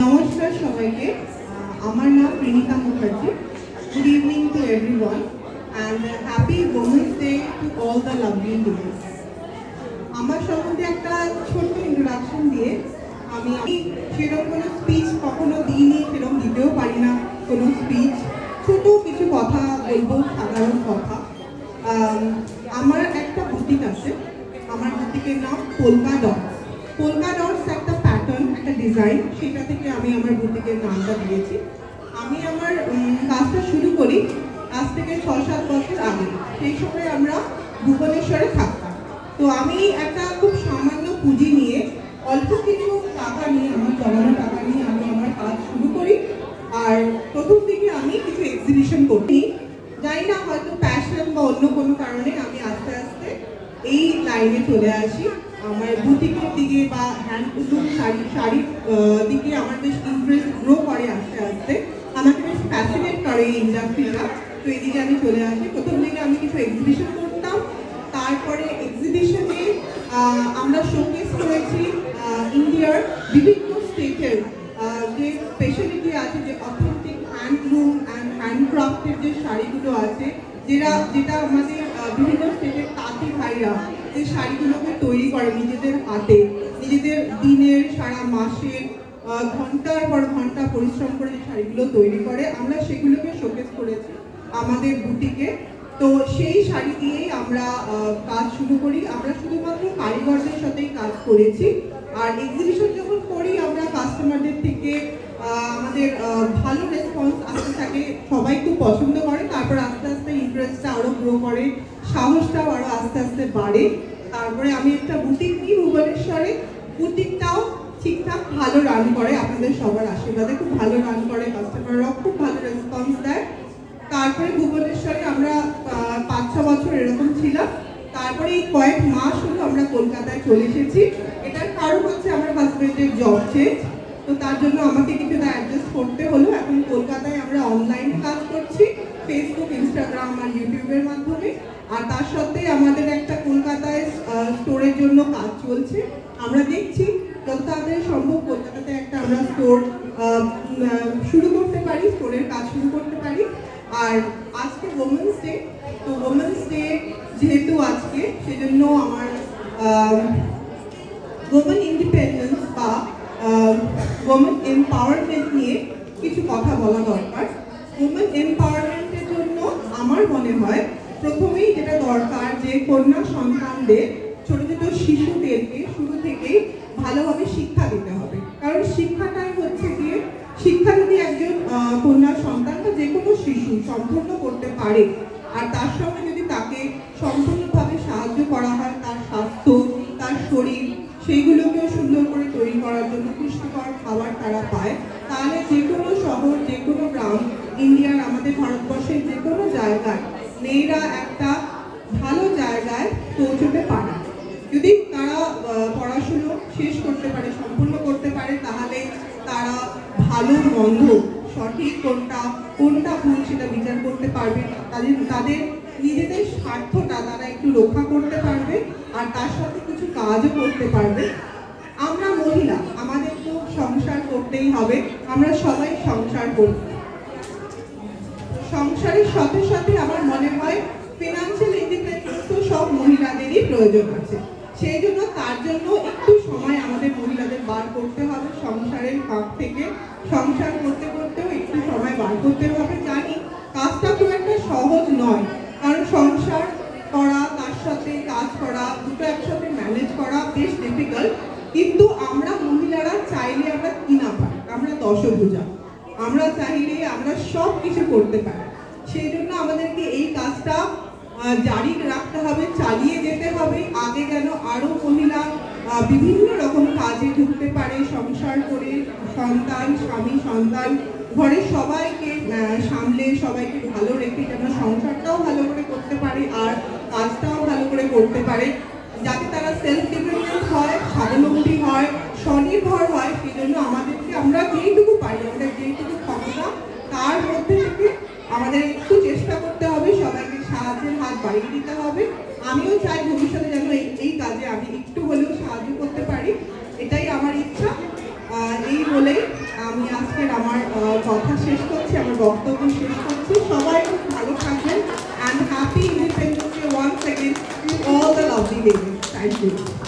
নমস্কার সবাইকে, আমার নাম প্রেমিকা Mukherjee. Good evening to everyone and happy women's day to all the lovely leaders. আমার সম্বন্ধে একটা ছোট্ট ইন্ট্রোডাকশন দিয়ে আমি সেরকম কোনো স্পিচ কখনো দিইনি, সেরকম দিতেও পারি না কোনো স্পিচ। ছোট কিছু কথা বলবো, সাধারণ কথা। আমার একটা বুটিক আছে, আমার বুটিকের নাম পোলকা ডটস। পোলকা ডটস একটা প্যাটার্ন, একটা ডিজাইন, সেটা থেকে আমি আমার বুটিকের নামটা দিয়েছি। আমি আমার কাজটা শুরু করি আজ থেকে 6-7 বছর আগে। সেই সময় আমরা ভুবনেশ্বরে থাকতাম। তো আমি একটা খুব সামান্য পুঁজি নিয়ে, অল্প কিছু টাকা নিয়ে, আমার জমানো টাকা নিয়ে আমি আমার কাজ শুরু করি। আর প্রথম দিকে আমি কিছু এক্সিবিশন করি, জানি না হয়তো প্যাশন বা অন্য কোনো কারণে আমি আস্তে আস্তে এই লাইনে চলে আসি। আমার বুটিকের দিকে বা হ্যান্ডলুম শাড়ির দিকে আমার বেশ ইন্টারেস্ট গ্রো করে আস্তে আস্তে। আমাকে বেশ ফ্যাসিনেট করে এই ইন্ডাস্ট্রিটা। তো এদিকে আমি চলে আসি। প্রথম দিকে আমি কিছু এক্সিবিশন করতাম, তারপরে এক্সিবিশনে আমরা শোকেস করেছি ইন্ডিয়ার বিভিন্ন স্টেটের যে স্পেশালিটি আছে, যে অথেন্টিক হ্যান্ডলুম অ্যান্ড হ্যান্ডক্রাফটের যে শাড়িগুলো আছে, যেটা আমাদের বিভিন্ন স্টেটের তাঁতি ভাইরা যে শাড়িগুলোকে তৈরি করে নিজেদের হাতে, নিজেদের দিনের সারা মাসের ঘন্টার পর ঘন্টা পরিশ্রম করে যে শাড়িগুলো তৈরি করে, আমরা সেগুলোকে শোকেস করেছি আমাদের বুটিকে। তো সেই শাড়ি দিয়েই আমরা কাজ শুরু করি। আমরা শুধুমাত্র কারিগরদের সাথেই কাজ করেছি। আর এক্সিবিশন যখন করি আমরা কাস্টমারদের থেকে আমাদের ভালো রেসপন্স আসতে থাকে, সবাই খুব পছন্দ করে। তারপর আস্তে আস্তে ইন্টারেস্টটা আরও গ্রো করে, সাহসটাও আরও আস্তে আস্তে বাড়ে। তারপরে আমি একটা বুটিক নিই ভুবনেশ্বরে। বুটিকটাও ঠিকঠাক ভালো রান করে, আপনাদের সবার আশীর্বাদে খুব ভালো রান করে, কাস্টমাররাও খুব ভালো রেসপন্স দেয়। তারপরে ভুবনেশ্বরে আমরা 5-6 বছর এরকম ছিলাম। তারপরে এই কয়েক মাস হলো আমরা কলকাতায় চলে এসেছি। এটার কারণ হচ্ছে আমার হাজবেন্ডের জব চেঞ্জ, তো তার জন্য আমাকে কিছুটা অ্যাডজাস্ট করতে হলো। এখন কলকাতায় আমরা অনলাইনে কাজ করছি, ফেসবুক, ইনস্টাগ্রাম আর ইউটিউবের মাধ্যমে। আর তার সাথে আমাদের একটা কলকাতায় স্টোরের জন্য কাজ চলছে। আমরা দেখছি যত তাড়াতাড়ি সম্ভব কলকাতাতে একটা আমরা স্টোর শুরু করতে পারি, স্টোরের কাজ শুরু করতে পারি। আর আজকে ওমেন্স ডে, তো ওমেন্স ডে যেহেতু আজকে, সেজন্য আমার ওমেন ইন্ডিপেন্ডেন্স বা ওমেন এম্পাওয়ারমেন্ট নিয়ে কিছু কথা বলা দরকার। ওমেন এম্পাওয়ারমেন্টের জন্য আমার মনে হয় প্রথমেই যেটা দরকার, যে কন্যা সন্তানদের, ছোট ছোট শিশুদেরকে শুরু থেকেই ভালোভাবে শিক্ষা দিতে হবে। কারণ শিক্ষাটাই হচ্ছে গিয়ে, শিক্ষা যদি একজন কন্যা সন্তান বা যে কোনো শিশু সম্পূর্ণ করতে পারে, আর তার সঙ্গে যদি তাকে সম্পূর্ণভাবে সাহায্য করা হয়, তার স্বাস্থ্য, তার শরীর, সেইগুলোকেও সুন্দর করে তৈরি করার জন্য পুষ্টিকর খাবার তারা পায়, তাহলে যে কোনো শহর, যে কোনো গ্রাম, ইন্ডিয়ার, আমাদের ভারতবর্ষের যে কোনো জায়গায় মেয়েরা একটা ভালো জায়গায় পৌঁছতে পারে। যদি তারা পড়াশুনো শেষ করতে পারে, সম্পূর্ণ করতে পারে, তাহলে তারা ভালো মন্দ, সঠিক কোনটা ভুল সেটা বিচার করতে পারবে। তাদের নিজেদের স্বার্থটা তারা একটু রক্ষা করতে পারবে, আর তার সাথে কিছু কাজও করতে পারবে। আমরা মহিলা, আমাদের তো সংসার করতেই হবে, আমরা সবাই সংসার করি। সংসারের সাথে সাথে আমার মনে হয় ফিনান্সিয়াল ইন্ডিপেন্ডেন্সও সব মহিলাদেরই প্রয়োজন আছে। সেই জন্য তার জন্য একটু সময় আমাদের মহিলাদের বার করতে হবে সংসারের ফাঁক থেকে। সংসার করতে করতেও একটু সময় বার করতে হবে। জানি কাজটা খুব একটা সহজ নয়, কারণ সংসার করা, তার সাথে কাজ করা, দুটো একসাথে ম্যানেজ করা বেশ ডিফিকাল্ট। কিন্তু আমরা মহিলারা চাইলে আমরা কি না পারি, আমরা দশভুজা, আমরা চাইলে আমরা সব কিছু করতে পারি। সেই জন্য আমাদেরকে এই কাজটা জারি রাখতে হবে, চালিয়ে যেতে হবে। আগে যেন আরো মহিলা বিভিন্ন রকম কাজে ঢুকতে পারে, সংসার করে, সন্তান, স্বামী, সন্তান, ঘরের সবাইকে সামলে, সবাইকে ভালো রেখে যেন সংসারটাও ভালো করে করতে পারে আর কাজটাও ভালো করে করতে পারে, যাতে তারা সেলফ ডিপেন্ডেন্ট হয়, স্বাবলম্বী হয়, স্বনির্ভর হয়। সেই জন্য আমাদেরকে, আমরা যেইটুকু পারি, আমাদের যেইটুকু ক্ষমতা, তার মধ্যে থেকে আমাদের একটু চেষ্টা করতে হবে, সবাইকে সাহায্যের হাত বাড়িয়ে দিতে হবে। আমিও চাই ভবিষ্যতে যেন এই কাজে আমি একটু হলেও সাহায্য করতে পারি, এটাই আমার ইচ্ছা। এই বলেই আমি David. Thank you.